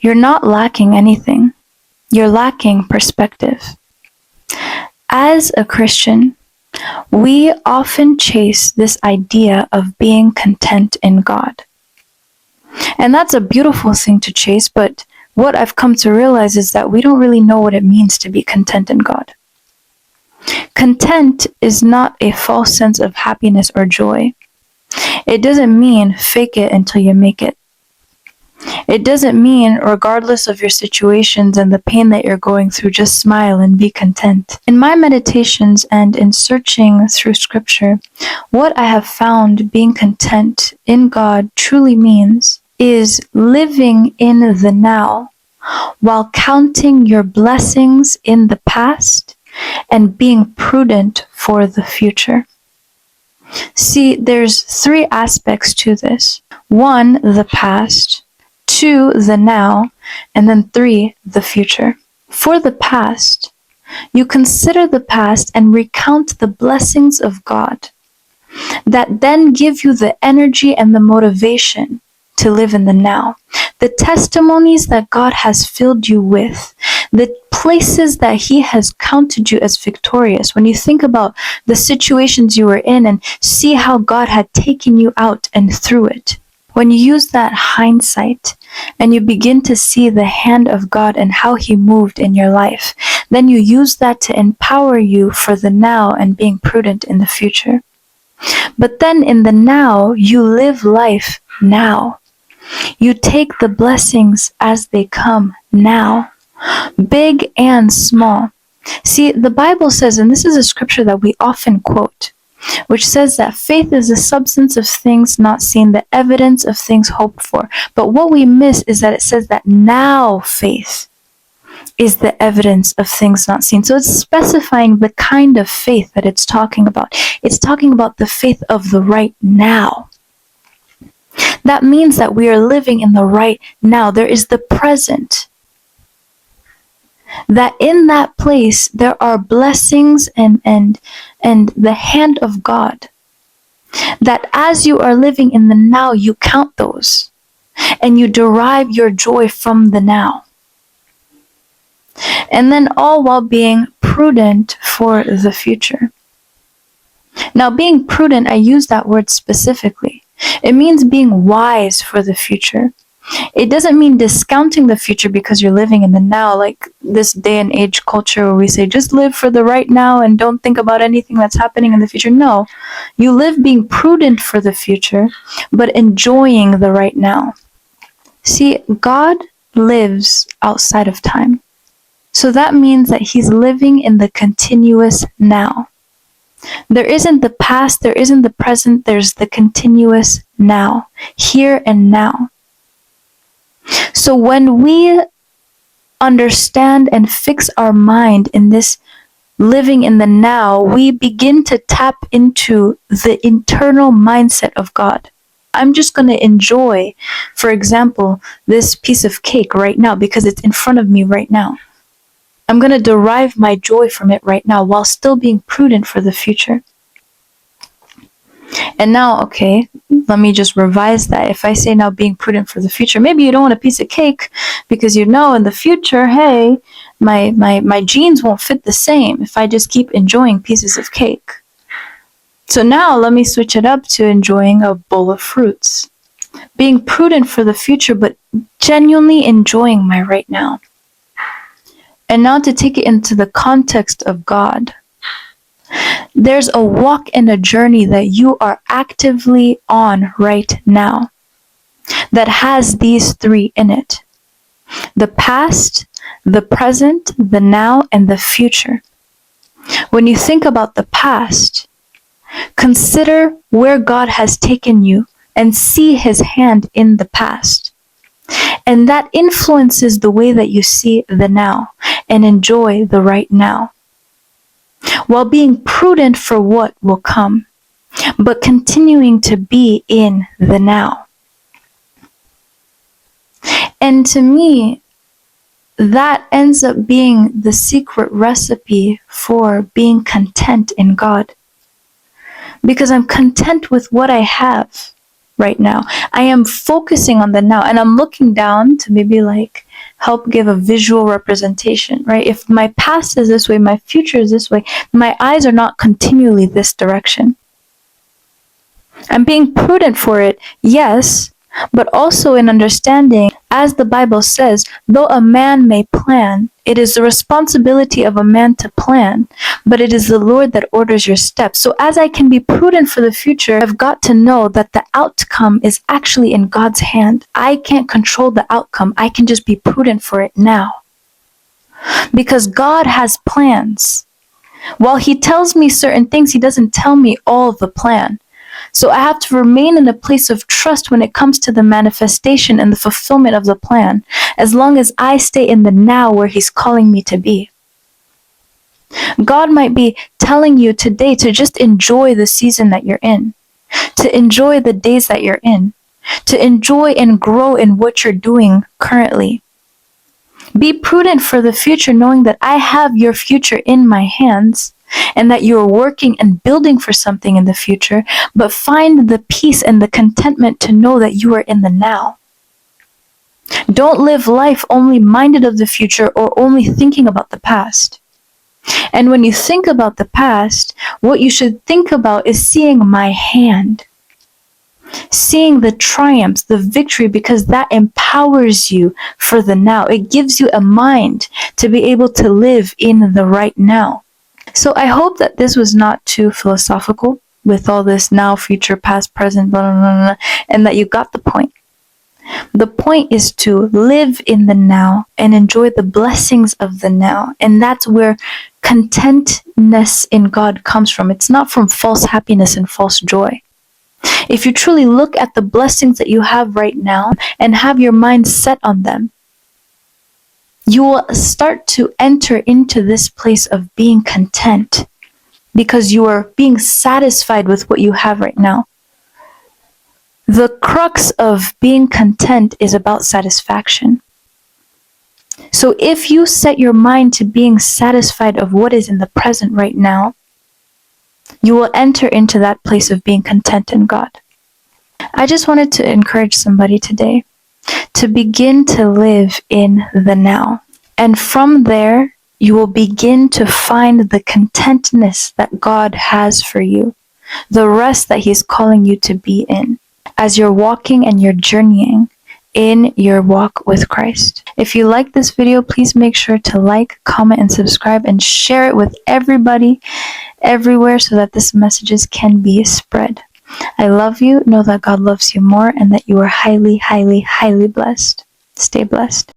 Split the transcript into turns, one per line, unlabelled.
you're not lacking anything. You're lacking perspective. As a Christian, we often chase this idea of being content in God. And that's a beautiful thing to chase, but what I've come to realize is that we don't really know what it means to be content in God. Content is not a false sense of happiness or joy. It doesn't mean fake it until you make it. It doesn't mean, regardless of your situations and the pain that you're going through, just smile and be content. In my meditations and in searching through scripture, what I have found being content in God truly means is living in the now while counting your blessings in the past and being prudent for the future. See, there's 3 aspects to this. 1, the past. 2, the now, and then 3, the future. For the past, you consider the past and recount the blessings of God that then give you the energy and the motivation to live in the now. The testimonies that God has filled you with, the places that He has counted you as victorious. When you think about the situations you were in and see how God had taken you out and through it, when you use that hindsight and you begin to see the hand of God and how He moved in your life, then you use that to empower you for the now and being prudent in the future. But then in the now, you live life now. You take the blessings as they come now, big and small. See, the Bible says, and this is a scripture that we often quote, which says that faith is the substance of things not seen, the evidence of things hoped for. But what we miss is that it says that now faith is the evidence of things not seen. So it's specifying the kind of faith that it's talking about. It's talking about the faith of the right now. That means that we are living in the right now. There is the present. That in that place there are blessings and the hand of God. That as you are living in the now, you count those and you derive your joy from the now. And then all while being prudent for the future. Now, being prudent, I use that word specifically. It means being wise for the future. It doesn't mean discounting the future because you're living in the now, like this day and age culture where we say just live for the right now and don't think about anything that's happening in the future. No, you live being prudent for the future, but enjoying the right now. See, God lives outside of time. So that means that He's living in the continuous now. There isn't the past, there isn't the present, there's the continuous now, here and now. So when we understand and fix our mind in this living in the now, we begin to tap into the internal mindset of God. I'm just going to enjoy, for example, this piece of cake right now because it's in front of me right now. I'm going to derive my joy from it right now while still being prudent for the future. And now, okay, let me just revise that. If I say now being prudent for the future, maybe you don't want a piece of cake because you know in the future, hey, my jeans won't fit the same if I just keep enjoying pieces of cake. So now let me switch it up to enjoying a bowl of fruits. Being prudent for the future, but genuinely enjoying my right now. And now to take it into the context of God. There's a walk and a journey that you are actively on right now that has these 3 in it. The past, the present, the now, and the future. When you think about the past, consider where God has taken you and see His hand in the past. And that influences the way that you see the now and enjoy the right now. While being prudent for what will come, but continuing to be in the now. And to me, that ends up being the secret recipe for being content in God. Because I'm content with what I have. right now. I am focusing on the now, and I'm looking down to maybe like help give a visual representation, right? If my past is this way, my future is this way, my eyes are not continually this direction. I'm being prudent for it, yes, but also in understanding, as the Bible says, though a man may plan, it is the responsibility of a man to plan, but it is the Lord that orders your steps. So as I can be prudent for the future, I've got to know that the outcome is actually in God's hand. I can't control the outcome. I can just be prudent for it now. Because God has plans. While He tells me certain things, He doesn't tell me all of the plan. So I have to remain in a place of trust when it comes to the manifestation and the fulfillment of the plan, as long as I stay in the now where He's calling me to be. God might be telling you today to just enjoy the season that you're in, to enjoy the days that you're in, to enjoy and grow in what you're doing currently. Be prudent for the future, knowing that I have your future in my hands, and that you are working and building for something in the future, but find the peace and the contentment to know that you are in the now. Don't live life only minded of the future or only thinking about the past. And when you think about the past, what you should think about is seeing my hand, seeing the triumphs, the victory, because that empowers you for the now. It gives you a mind to be able to live in the right now. So I hope that this was not too philosophical with all this now, future, past, present, blah, blah, blah, blah, and that you got the point. The point is to live in the now and enjoy the blessings of the now. And that's where contentness in God comes from. It's not from false happiness and false joy. If you truly look at the blessings that you have right now and have your mind set on them, you will start to enter into this place of being content because you are being satisfied with what you have right now. The crux of being content is about satisfaction. So if you set your mind to being satisfied of what is in the present right now, you will enter into that place of being content in God. I just wanted to encourage somebody today to begin to live in the now. And from there, you will begin to find the contentness that God has for you, the rest that He's calling you to be in, as you're walking and you're journeying in your walk with Christ. If you like this video, please make sure to like, comment, and subscribe, and share it with everybody, everywhere, so that this messages can be spread. I love you. Know that God loves you more and that you are highly, highly, highly blessed. Stay blessed.